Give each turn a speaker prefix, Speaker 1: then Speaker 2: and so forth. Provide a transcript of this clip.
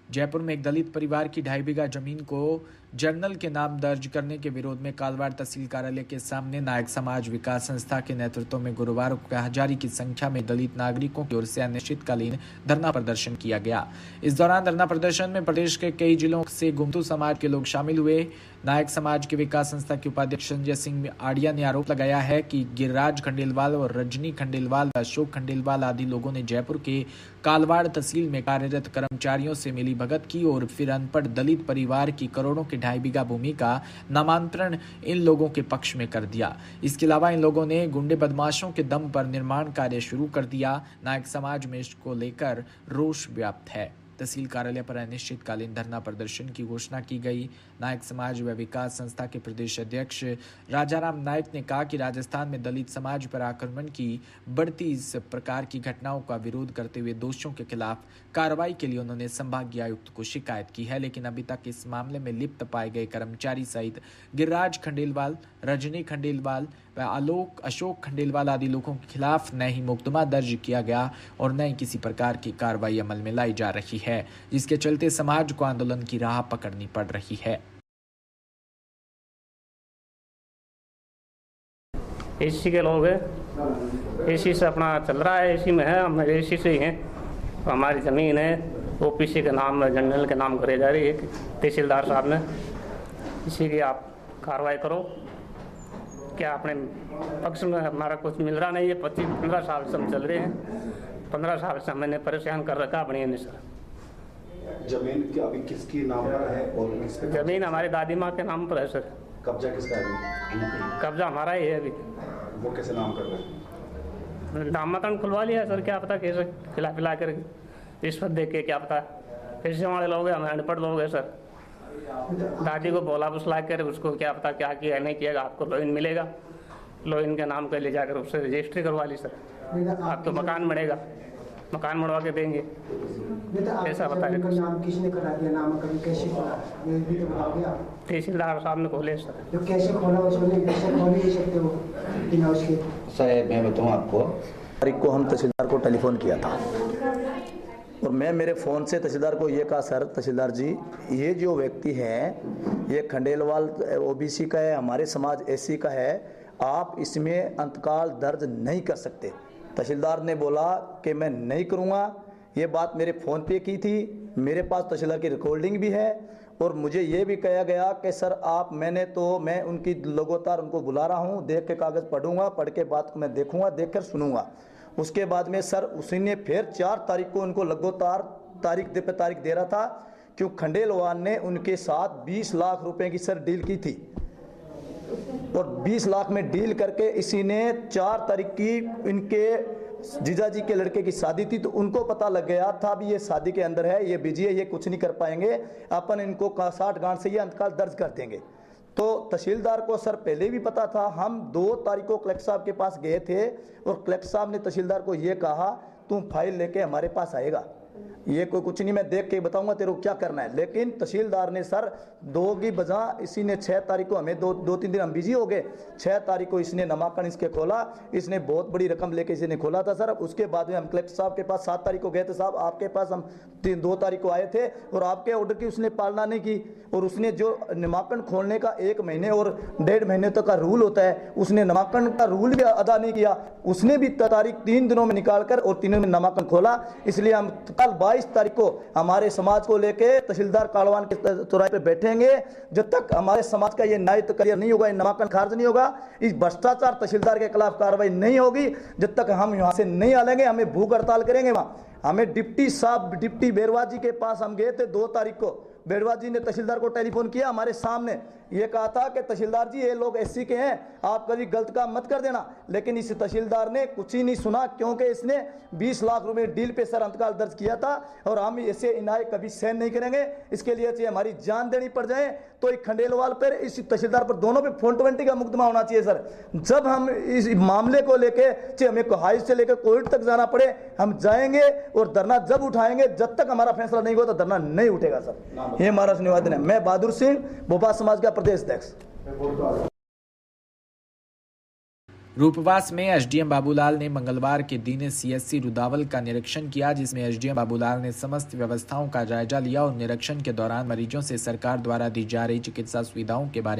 Speaker 1: जयपुर में एक दलित परिवार की 2.5 बीघा जमीन को जर्नल के नाम दर्ज करने के विरोध में कालवाड़ तहसील कार्यालय के सामने नायक समाज विकास संस्था के नेतृत्व में गुरुवार को हजारी की संख्या में दलित नागरिकों की ओर से अनिश्चितकालीन धरना प्रदर्शन किया गया। इस दौरान धरना प्रदर्शन में प्रदेश के कई जिलों से गुमटू समाज के लोग शामिल हुए। नायक समाज के विकास संस्था के उपाध्यक्ष संजय सिंह आड़िया ने आरोप लगाया है कि गिरिराज खंडेलवाल और रजनी खंडेलवाल, अशोक खंडेलवाल आदि लोगों ने जयपुर के कालवाड़ तहसील में कार्यरत कर्मचारियों से मिली भगत की और फिर अनपढ़ दलित परिवार की करोड़ों की 2.5 बीघा भूमि का नामांतरण इन लोगों के पक्ष में कर दिया। इसके अलावा इन लोगों ने गुंडे बदमाशों के दम पर निर्माण कार्य शुरू कर दिया। नायक समाज में इसको लेकर रोष व्याप्त है। तहसील कार्यालय पर अनिश्चितकालीन धरना प्रदर्शन की घोषणा की गई। नायक समाज व विकास संस्था के प्रदेश अध्यक्ष राजाराम नायक ने कहा कि राजस्थान में दलित समाज पर आक्रमण की बढ़ती इस प्रकार की घटनाओं का विरोध करते हुए दोषियों के खिलाफ कार्रवाई के लिए उन्होंने संभागीय आयुक्त को शिकायत की है, लेकिन अभी तक इस मामले में लिप्त पाए गए कर्मचारी सहित गिरिराज खंडेलवाल, रजनी खंडेलवाल व अशोक खंडेलवाल आदि लोगों के खिलाफ न ही मुकदमा दर्ज किया गया और न ही किसी प्रकार की कार्रवाई अमल में लाई जा रही है, जिसके चलते समाज को आंदोलन की राह पकड़नी पड़ रही है।
Speaker 2: एसी के लोग हैं, एसी से अपना चल रहा है, एसी में है, हम एसी से ही हैं। तो हमारी ज़मीन है ओपीसी के नाम, जनरल के नाम करे जा रही है तहसीलदार साहब ने। इसी की आप कार्रवाई करो। क्या अपने पक्ष में हमारा कुछ मिल रहा नहीं है। 15 साल से हम चल रहे हैं, 15 साल से मैंने परेशान कर रखा बढ़िया नहीं सर।
Speaker 3: जमीन की अभी किसकी नाम पर है और किस पे?
Speaker 2: जमीन हमारी दादी माँ के नाम पर है सर।
Speaker 3: कब्जा किसका है?
Speaker 2: कब्जा हमारा ही है अभी।
Speaker 3: वो कैसे नाम कर रहे हैं?
Speaker 2: नामांकन खुलवा लिया सर, क्या पता कैसे खिला पिला कर रिश्वत दे के, क्या पता पैसे वाले लोग हैं, हमें अनपढ़ लोग हैं सर। दादी को बोला बुसला कर उसको क्या पता क्या किया नहीं किया, आपको लोइन मिलेगा, लोइन के नाम कर ले जाकर उससे रजिस्ट्री करवा ली सर। आपको मकान बनेगा, मकान बनवा के देंगे, ऐसा बताया।
Speaker 4: नाम किसने करा दिया? नामांकन कैसे खोला ये भी तो बताओगे आप?
Speaker 2: तहसीलदार साहब ने खोले सर।
Speaker 4: जो कैसे खोला उसने कैसे खोल नहीं सकते हो बिना उसके?
Speaker 5: सर मैं बताऊँ आपको, तारीख को हम तहसीलदार को टेलीफोन किया था और मैं मेरे फ़ोन से तहसीलदार को ये कहा, सर तहसीलदार जी ये जो व्यक्ति है ये खंडेलवाल ओबीसी का है, हमारे समाज एससी का है, आप इसमें अंतकाल दर्ज नहीं कर सकते। तहसीलदार ने बोला कि मैं नहीं करूँगा। ये बात मेरे फ़ोन पे की थी, मेरे पास तहसीलदार की रिकॉर्डिंग भी है और मुझे ये भी कहा गया कि सर आप मैं उनकी लगातार उनको बुला रहा हूँ, देख के कागज़ पढ़ूंगा, पढ़ के बात को मैं देखूंगा, देख कर सुनूंगा। उसके बाद में सर उसी ने फिर 4 तारीख को उनको लगातार तारीख दे रहा था, क्यों खंडेलवाल ने उनके साथ 20 लाख रुपए की सर डील की थी और 20 लाख में डील करके इसी ने 4 तारीख की इनके जीजाजी के लड़के की शादी थी, तो उनको पता लग गया था भी ये शादी के अंदर है, ये बिजी है, ये कुछ नहीं कर पाएंगे, अपन इनको 60 गांठ से ये अंतकाल दर्ज कर देंगे। तो तहसीलदार को सर पहले भी पता था। हम 2 तारीख को कलेक्टर साहब के पास गए थे और कलेक्टर साहब ने तहसीलदार को ये कहा तुम फाइल लेके हमारे पास आएगा, ये कोई कुछ नहीं, मैं देख के बताऊंगा तेरे को क्या करना है। लेकिन तहसीलदार ने सर 2 की बजाय इसी ने 6 तारीख को, हमें 2-3 दिन हम बिजी हो गए, 6 तारीख को इसने नामांकन इसके खोला, इसने बहुत बड़ी रकम लेके इसने खोला था सर। उसके बाद में हम कलेक्टर साहब के पास 7 तारीख को गए थे, साहब आपके पास हम 2 तारीख को आए थे और आपके ऑर्डर की उसने पालना नहीं की और उसने जो नामांकन खोलने का 1 महीने और 1.5 महीने तक का रूल होता है, उसने नामांकन का रूल भी अदा नहीं किया। उसने भी तारीख 3 दिनों में निकाल कर और 3 में नामांकन खोला। इसलिए हम कल 22 तारीख को हमारे समाज को लेके तहसीलदार कालवान के चौराहे पे बैठेंगे। जब तक हमारे समाज का ये न्याय क्लियर नहीं होगा, नामांकन खारिज नहीं होगा, इस भ्रष्टाचार तहसीलदार के खिलाफ कार्रवाई नहीं होगी, जब तक हम यहाँ से नहीं आलेंगे, हमें भूख हड़ताल करेंगे। वहाँ हमें डिप्टी बेरवा जी के पास हम गए थे 2 तारीख को, बेरवा जी ने तहसीलदार को टेलीफोन किया, हमारे सामने ये कहा था कि तहसीलदार जी ये लोग एससी के हैं, आप कभी गलत काम मत कर देना। लेकिन इस तहसीलदार ने कुछ ही नहीं सुना, क्योंकि इसने 20 लाख रुपए डील पे सर अंतकाल दर्ज किया था और हम ऐसे इनाय कभी सहन नहीं करेंगे। इसके लिए चाहिए हमारी जान देनी पड़ जाए तो एक खंडेलवाल पर, इस तहसीलदार पर, दोनों पे 420 का मुकदमा होना चाहिए सर। जब हम इस मामले को लेके चाहे हमें हाई से लेकर कोर्ट तक जाना पड़े, हम जाएंगे और धरना जब उठाएंगे, जब तक हमारा फैसला नहीं होगा तो धरना नहीं उठेगा सर। ये हमारा निवेदन है। मैं बहादुर सिंह, भोपाल समाज का प्रदेश अध्यक्ष।
Speaker 1: रूपवास में एसडीएम बाबूलाल ने मंगलवार के दिन सीएससी रुदावल का निरीक्षण किया, जिसमें एसडीएम बाबूलाल ने समस्त व्यवस्थाओं का जायजा लिया और निरीक्षण के दौरान मरीजों से सरकार द्वारा दी जा रही चिकित्सा सुविधाओं के बारे